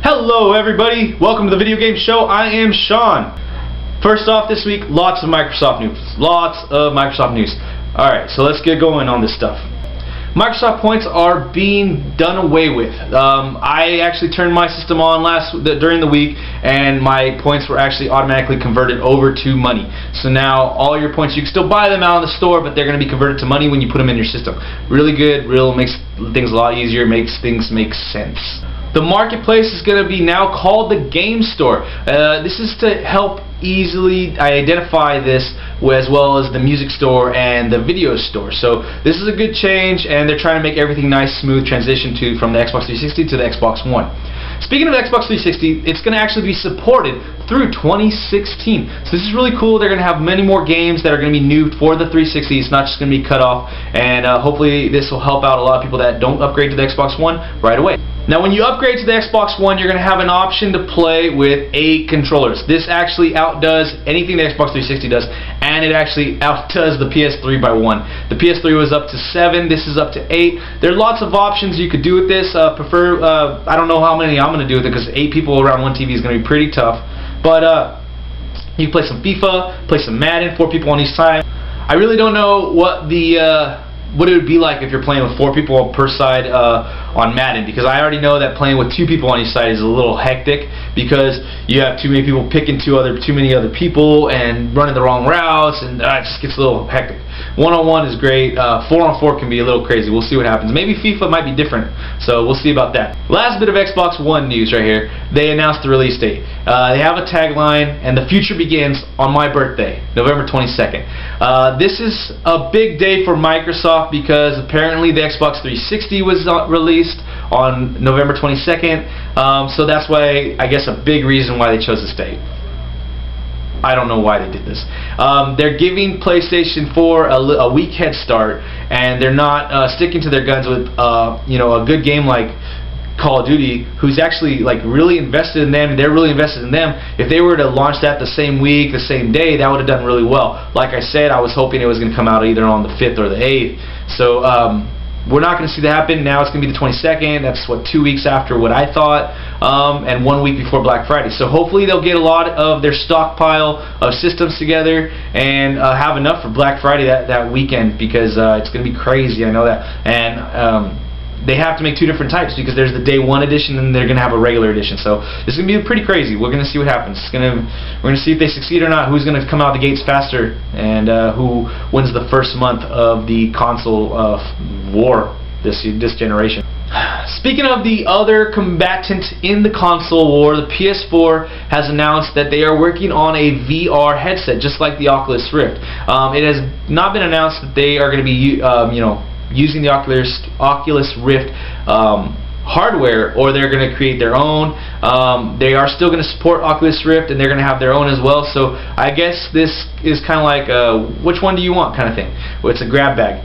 Hello everybody, welcome to the video game show. I am Sean. First off this week, lots of Microsoft news. Alright, so let's get going on this stuff. Microsoft points are being done away with. I actually turned my system on during the week, and my points were actually automatically converted over to money. So now all your points, you can still buy them out in the store, but they're going to be converted to money when you put them in your system. Really good, makes things a lot easier, makes things make sense. The marketplace is going to be now called the Game Store. This is to help easily identify this, as well as the music store and the video store. So this is a good change, and they're trying to make everything nice, smooth transition from the Xbox 360 to the Xbox One. Speaking of the Xbox 360, it's going to actually be supported through 2016. So this is really cool. They're going to have many more games that are going to be new for the 360. It's not just going to be cut off, and hopefully this will help out a lot of people that don't upgrade to the Xbox One right away. Now when you upgrade to the Xbox One, you're going to have an option to play with 8 controllers. This actually outdoes anything the Xbox 360 does, and it actually outdoes the PS3 by 1. The PS3 was up to 7, this is up to 8. There are lots of options you could do with this. I don't know how many I'm going to do with it, because 8 people around one TV is going to be pretty tough. But you can play some FIFA, play some Madden, 4 people on each side. I really don't know what it would be like if you're playing with 4 people per side on Madden, because I already know that playing with 2 people on each side is a little hectic, because you have too many people picking too many other people and running the wrong routes, and it just gets a little hectic. 1-on-1 is great. 4-on-4 can be a little crazy. We'll see what happens. Maybe FIFA might be different, so we'll see about that. Last bit of Xbox One news right here. They announced the release date. They have a tagline, and the future begins on my birthday, November 22nd. This is a big day for Microsoft, because apparently the Xbox 360 was released on November 22nd, so that's why, I guess, a big reason why they chose this date. I don't know why they did this. They're giving PlayStation 4 a week head start, and they're not sticking to their guns with a good game like Call of Duty, who's actually really invested in them, and they're really invested in them. If they were to launch that the same week, the same day, that would have done really well. Like I said, I was hoping it was going to come out either on the 5th or the 8th. So we're not going to see that happen. Now it's going to be the 22nd. That's 2 weeks after what I thought, and 1 week before Black Friday. So hopefully they'll get a lot of their stockpile of systems together and have enough for Black Friday that weekend, because it's going to be crazy. I know that. And they have to make 2 different types, because there's the day 1 edition and they're going to have a regular edition. So this is going to be pretty crazy. We're going to see what happens. We're going to see if they succeed or not, who's going to come out the gates faster, and who wins the first month of the console war this generation. Speaking of the other combatant in the console war, the PS4 has announced that they are working on a VR headset, just like the Oculus Rift. It has not been announced that they are going to be using the Oculus Rift hardware, or they're going to create their own. They are still going to support Oculus Rift, and they're going to have their own as well. So I guess this is kind of like which one do you want kind of thing. Well, it's a grab bag.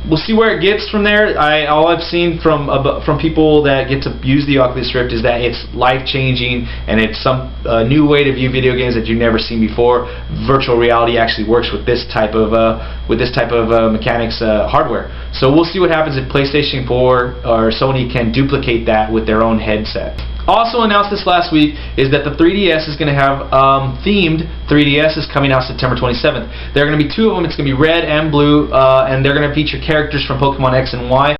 We'll see where it gets from there. All I've seen from people that get to use the Oculus Rift is that it's life-changing, and it's some new way to view video games that you've never seen before. Virtual reality actually works with this type of mechanics hardware. So we'll see what happens if PlayStation 4 or Sony can duplicate that with their own headset. Also announced this last week is that the 3DS is going to have themed 3DSs coming out September 27th. There are going to be 2 of them. It's going to be red and blue, and they're going to feature characters from Pokémon X and Y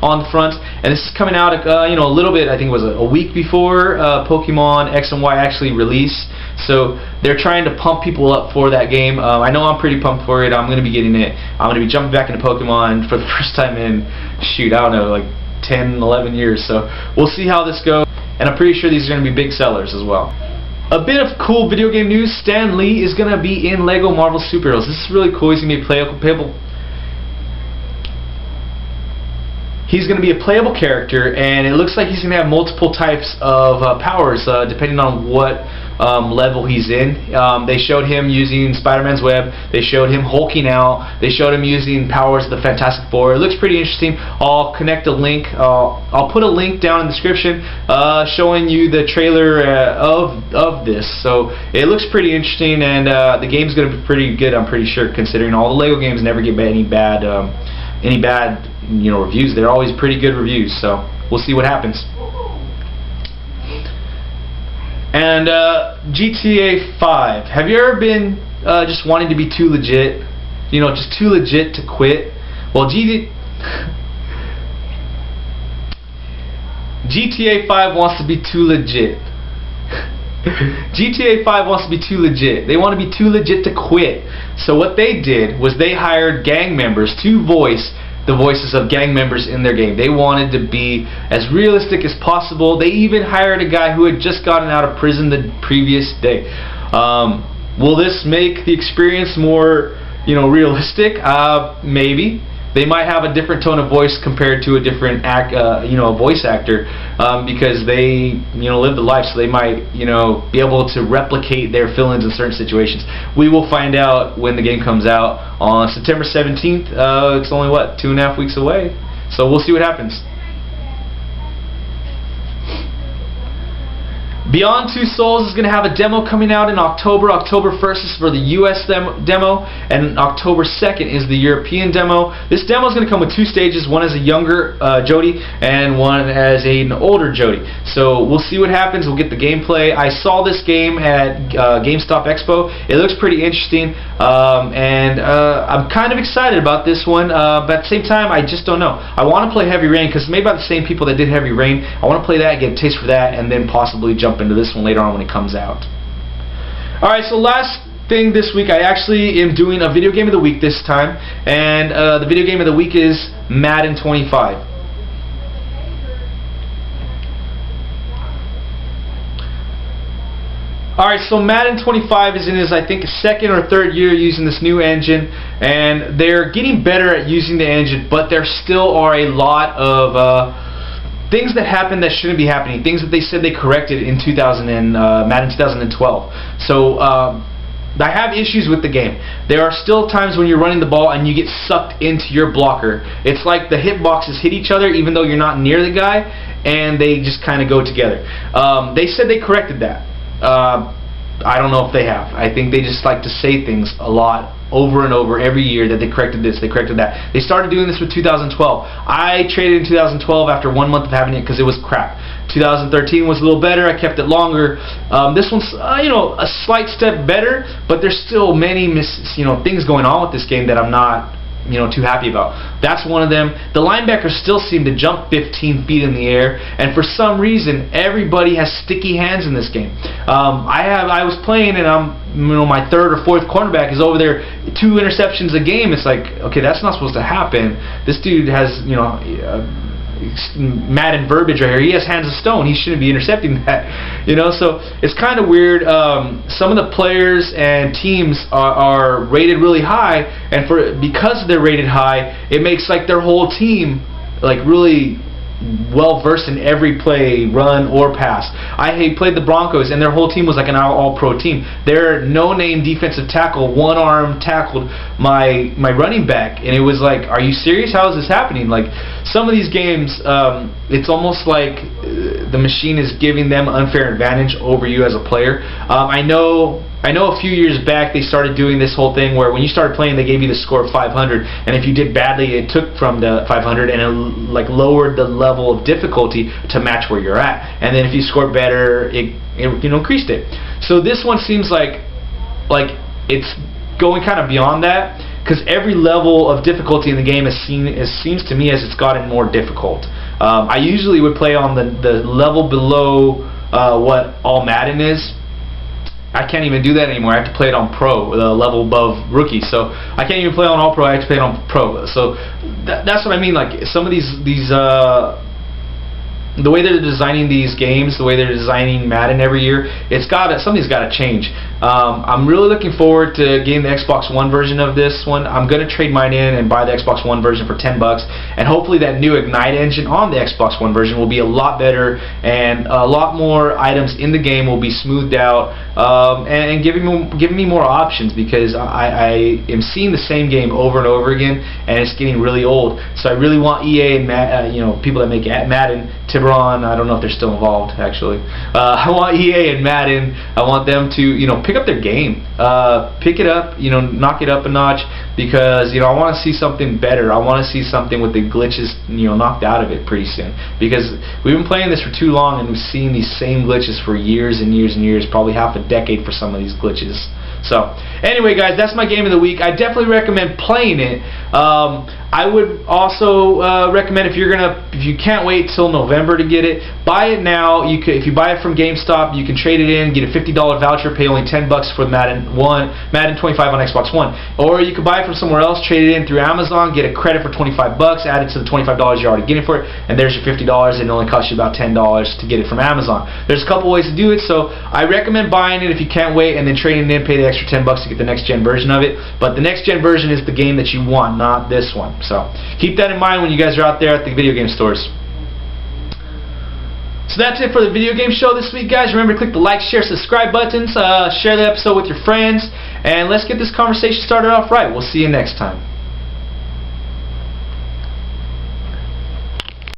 on the front. And this is coming out a little bit, I think it was a week before Pokémon X and Y actually released. So they're trying to pump people up for that game. I know I'm pretty pumped for it. I'm going to be getting it. I'm going to be jumping back into Pokemon for the first time in, shoot, I don't know, like 10, 11 years. So we'll see how this goes, and I'm pretty sure these are going to be big sellers as well. A bit of cool video game news: Stan Lee is going to be in Lego Marvel Superheroes. This is really cool. He's going to be playable. He's going to be a playable character, and it looks like he's going to have multiple types of powers depending on what level he's in. They showed him using Spider-Man's web. They showed him hulking out. They showed him using powers of the Fantastic Four. It looks pretty interesting. I'll connect a link. I'll put a link down in the description showing you the trailer of this. So it looks pretty interesting, and the game's going to be pretty good, I'm pretty sure, considering all the Lego games never get any bad reviews. They're always pretty good reviews, so we'll see what happens. And GTA 5. Have you ever been just wanting to be too legit? You know, just too legit to quit? Well, GTA 5 wants to be too legit. GTA 5 wants to be too legit. They want to be too legit to quit. So what they did was they hired gang members to voice the voices of gang members in their game. They wanted to be as realistic as possible. They even hired a guy who had just gotten out of prison the previous day. Will this make the experience more, realistic? Maybe. They might have a different tone of voice compared to a different voice actor, because they, live the life, so they might, be able to replicate their feelings in certain situations. We will find out when the game comes out on September 17th. It's only, 2.5 weeks away, so we'll see what happens. Beyond Two Souls is going to have a demo coming out in October. October 1st is for the US demo, and October 2nd is the European demo. This demo is going to come with 2 stages, one as a younger Jody and one as an older Jody. So we'll see what happens. We'll get the gameplay. I saw this game at GameStop Expo. It looks pretty interesting, and I'm kind of excited about this one, but at the same time, I just don't know. I want to play Heavy Rain because it's made by the same people that did Heavy Rain. I want to play that, get a taste for that, and then possibly jump into this one later on when it comes out. Alright, so last thing this week, I actually am doing a video game of the week this time, and the video game of the week is Madden 25. Alright, so Madden 25 is in his, I think, 2nd or 3rd year using this new engine, and they're getting better at using the engine, but there still are a lot of things that happen that shouldn't be happening, things that they said they corrected in Madden 2012. So I have issues with the game. There are still times when you're running the ball and you get sucked into your blocker. It's like the hitboxes hit each other even though you're not near the guy, and they just kind of go together. They said they corrected that. I don't know if they have. I think they just like to say things a lot over and over every year that they corrected this, they corrected that. They started doing this with 2012. I traded in 2012 after 1 month of having it because it was crap. 2013 was a little better. I kept it longer. This one's a slight step better, but there's still many things going on with this game that I'm not too happy about. That's one of them. The linebackers still seem to jump 15 feet in the air, and for some reason everybody has sticky hands in this game. I was playing, and my 3rd or 4th cornerback is over there 2 interceptions a game. It's like, okay, that's not supposed to happen. This dude has Madden verbiage right here. He has hands of stone. He shouldn't be intercepting that. So it's kind of weird. Some of the players and teams are rated really high, and because they're rated high, it makes like their whole team like really well versed in every play, run or pass. I played the Broncos, and their whole team was like an all-pro team. Their no-name defensive tackle one-arm tackled my running back, and it was like, are you serious? How is this happening? Like, some of these games, it's almost like the machine is giving them unfair advantage over you as a player. I know a few years back they started doing this whole thing where when you started playing they gave you the score of 500, and if you did badly it took from the 500 and it like lowered the level of difficulty to match where you're at, and then if you scored better it increased it. So this one seems like it's going kind of beyond that, because every level of difficulty in the game seems to me as it's gotten more difficult. I usually would play on the level below what all Madden is. I can't even do that anymore. I have to play it on Pro, the level above Rookie. So I can't even play on All Pro. I have to play it on Pro. So that's what I mean. Like some of these the way they're designing these games, the way they're designing Madden every year, something's got to change. I'm really looking forward to getting the Xbox One version of this one. I'm going to trade mine in and buy the Xbox One version for $10, and hopefully that new Ignite engine on the Xbox One version will be a lot better, and a lot more items in the game will be smoothed out, and giving me more options, because I am seeing the same game over and over again, and it's getting really old. So I really want EA and people that make Madden, Tiburon, I don't know if they're still involved actually. I want EA and Madden, I want them to pick up their game. Pick it up, you know, knock it up a notch, because, you know, I want to see something better. I want to see something with the glitches, you know, knocked out of it pretty soon, because we've been playing this for too long and we've seen these same glitches for years and years and years, probably half a decade for some of these glitches. So anyway, guys, that's my game of the week. I definitely recommend playing it. I would also recommend, if you can't wait till November to get it, buy it now. If you buy it from GameStop, you can trade it in, get a $50 voucher, pay only $10 for Madden 25 on Xbox One. Or you could buy it from somewhere else, trade it in through Amazon, get a credit for $25, add it to the $25 you're already getting for it, and there's your $50, and it only costs you about $10 to get it from Amazon. There's a couple ways to do it, so I recommend buying it if you can't wait, and then trading it in, pay the extra $10 to get the next gen version of it. But the next gen version is the game that you want, not this one. So keep that in mind when you guys are out there at the video game stores. So that's it for the video game show this week, guys. Remember to click the like, share, subscribe buttons, share the episode with your friends, and let's get this conversation started off right. We'll see you next time.